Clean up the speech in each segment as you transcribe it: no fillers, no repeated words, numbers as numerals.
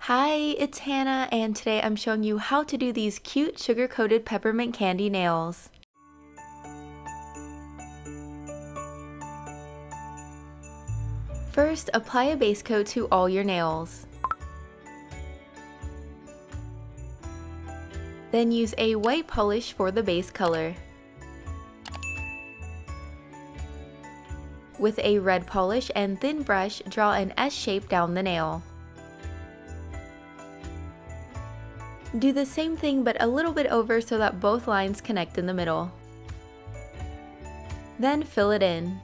Hi, it's Hannah, and today I'm showing you how to do these cute sugar-coated peppermint candy nails. First, apply a base coat to all your nails. Then use a white polish for the base color. With a red polish and thin brush, draw an S shape down the nail. Do the same thing but a little bit over so that both lines connect in the middle. Then fill it in.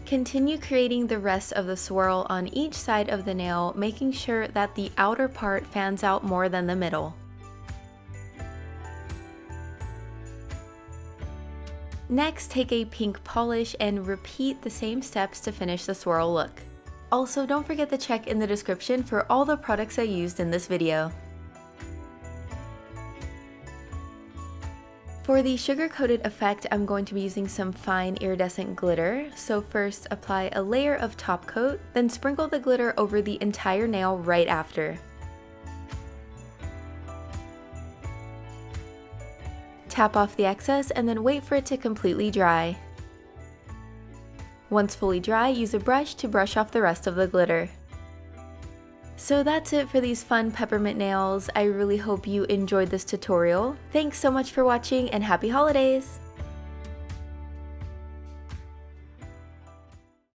Continue creating the rest of the swirl on each side of the nail, making sure that the outer part fans out more than the middle. Next, take a pink polish and repeat the same steps to finish the swirl look. Also, don't forget to check in the description for all the products I used in this video. For the sugar-coated effect, I'm going to be using some fine iridescent glitter. So first, apply a layer of top coat, then sprinkle the glitter over the entire nail right after. Tap off the excess and then wait for it to completely dry. Once fully dry, use a brush to brush off the rest of the glitter. So that's it for these fun peppermint nails. I really hope you enjoyed this tutorial. Thanks so much for watching and happy holidays!